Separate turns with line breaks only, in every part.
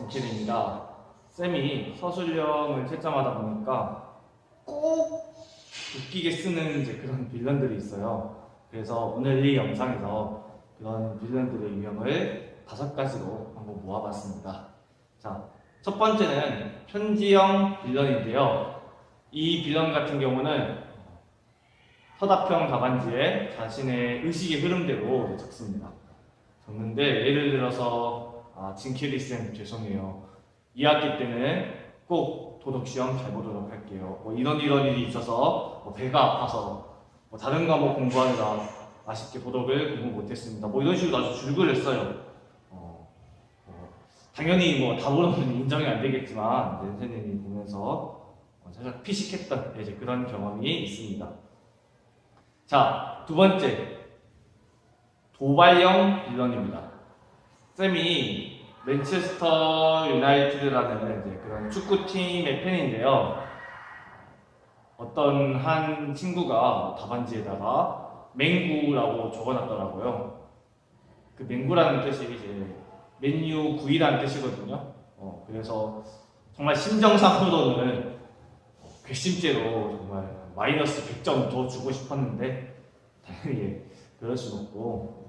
김킬입니다. 쌤이 서술형을 채점하다 보니까 꼭 웃기게 쓰는 이제 그런 빌런들이 있어요. 그래서 오늘 이 영상에서 그런 빌런들의 유형을 5가지로 한번 모아봤습니다. 자, 첫 번째는 편지형 빌런인데요. 이 빌런 같은 경우는 서답형 답안지에 자신의 의식의 흐름대로 적습니다. 적는데 예를 들어서 진키리 쌤 죄송해요. 2학기 때는 꼭 도덕시험 잘 보도록 할게요. 이런 일이 있어서 배가 아파서 다른 과목 공부하느라 아쉽게 도덕을 공부 못했습니다. 이런 식으로 아주 줄글을 써요. 당연히 답으로는 인정이 안 되겠지만 선생님이 보면서 살짝 피식했던 이제 그런 경험이 있습니다. 자, 두 번째 도발형 빌런입니다. 쌤이 맨체스터 유나이티드라는 이제 그런 축구팀의 팬인데요. 어떤 한 친구가 답안지에다가 맹구라고 적어놨더라고요. 그 맹구라는 뜻이 이제 맨유 9위라는 뜻이거든요. 그래서 정말 심정상으로는 괘씸죄로 정말 마이너스 100점 더 주고 싶었는데 당연히 그럴 순 없고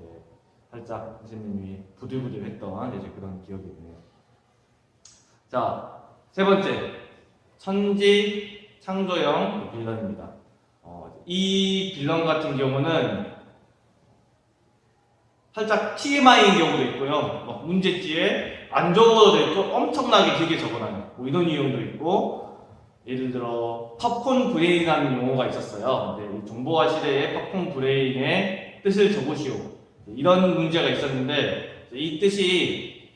살짝 선생님이 부들부들했던 이제 그런 기억이 있네요. 자, 세 번째 천지 창조형 빌런입니다. 이 빌런 같은 경우는 살짝 TMI인 경우도 있고요. 문제지에 안 적어도 될 거 엄청나게 길게 적어놔요. 이런 유형도 있고, 예를 들어 팝콘 브레인이라는 용어가 있었어요. 이 정보화 시대의 팝콘 브레인의 뜻을 적으시오. 이런 문제가 있었는데 이 뜻이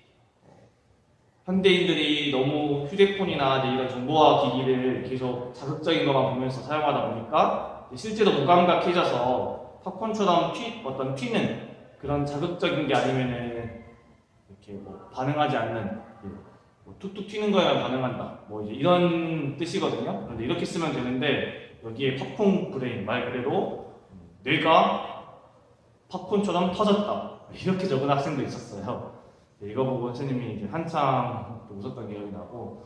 현대인들이 너무 휴대폰이나 이런 정보화 기기를 계속 자극적인 것만 보면서 사용하다 보니까 실제로 무감각해져서 팝콘처럼 어떤 튀는 그런 자극적인 게 아니면은 이렇게 반응하지 않는 툭툭 튀는 거에만 반응한다. 이제 이런 뜻이거든요. 그런데 이렇게 쓰면 되는데 여기에 팝콘 브레인 말 그대로 뇌가 팝콘처럼 터졌다. 이렇게 적은 학생도 있었어요. 이거 보고 선생님이 이제 한참 웃었던 기억이 나고,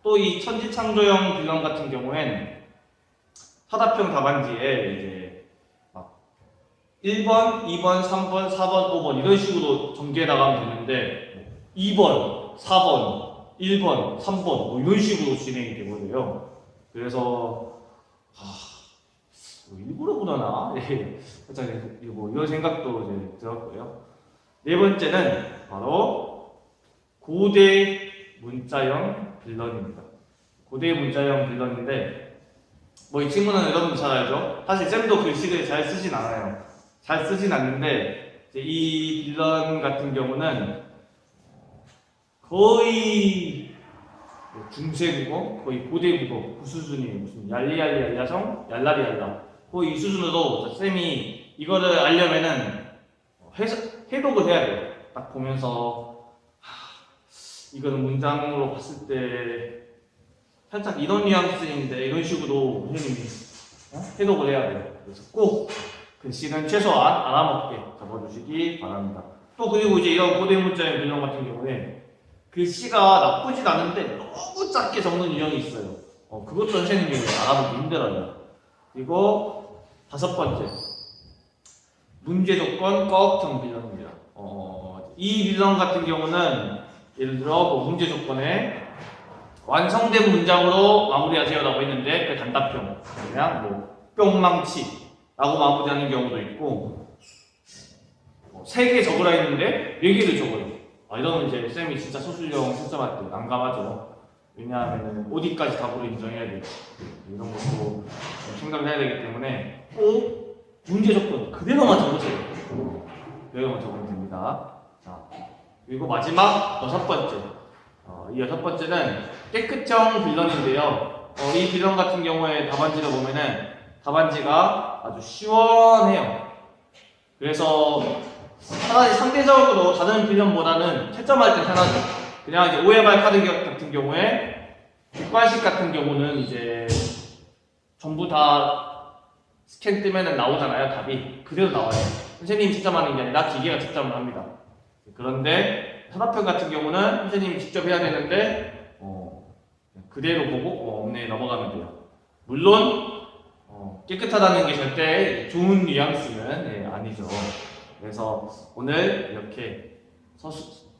또 이 천지창조형 빌런 같은 경우엔 서답형 답안지에 이제 막 1번, 2번, 3번, 4번, 5번 이런 식으로 전개해 나가면 되는데 2번, 4번, 1번, 3번 이런 식으로 진행이 되거든요. 그래서 일부러 그러나? 살짝 이런 생각도 이제 들었고요. 네 번째는 바로 고대 문자형 빌런입니다. 고대 문자형 빌런인데 이 친구는 여러분도 잘 알죠? 사실 쌤도 글씨를 잘 쓰진 않아요. 잘 쓰진 않는데 이 빌런 같은 경우는 거의 중세국어, 거의 고대국어 그 수준이 무슨 얄리얄리 얄라성, 얄라리 얄라 거의 이 수준으로 쌤이 이거를 알려면은 해독을 해야 돼요. 딱 보면서 이거는 문장으로 봤을 때 살짝 이런 뉘앙스인데 이런 식으로 선생님이 해독을 해야 돼요. 그래서 꼭 글씨는 최소한 알아먹게 적어주시기 바랍니다. 또 그리고 이제 이런 고대 문자의 빌런 같은 경우에 글씨가 나쁘진 않은데 너무 작게 적는 유형이 있어요. 그것도 선생님이 알아보기 힘들어요. 그리고 5번째 문제 조건 꺽정 빌런입니다. 이 빌런 같은 경우는 예를 들어 문제 조건에 완성된 문장으로 마무리하세요라고 했는데 그 단답형 그냥 뿅망치라고 마무리하는 경우도 있고 3개 적으라 했는데 4개를 적어요. 이러면 이제 쌤이 진짜 서술형 채점할 때 난감하죠. 왜냐하면 어디까지 답으로 인정해야 되고 이런 것도 생각을 해야 되기 때문에 꼭 문제 조건 그대로만 적으세요. 그대로만 적으면 됩니다. 자, 그리고 마지막 6번째. 이 6번째는 깨끗형 빌런인데요. 이 빌런 같은 경우에 답안지를 보면은 답안지가 아주 시원해요. 그래서 차라리 상대적으로 다른 빌런보다는 채점할 때 편하죠. 그냥 이제 오해발 카드 같은 경우에 객관식 같은 경우는 이제 전부 다 스캔 뜨면은 나오잖아요. 답이 그대로 나와요. 선생님이 채점하는 게 아니라 기계가 채점을 합니다. 그런데 서답형 같은 경우는 선생님이 직접 해야 되는데 그대로 보고 네 넘어가면 돼요. 물론 깨끗하다는 게 절대 좋은 뉘앙스는 아니죠. 그래서 오늘 이렇게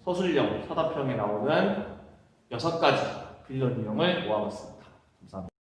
서술형, 서답형에 나오는 6가지 필런 유형을 모아봤습니다. 감사합니다.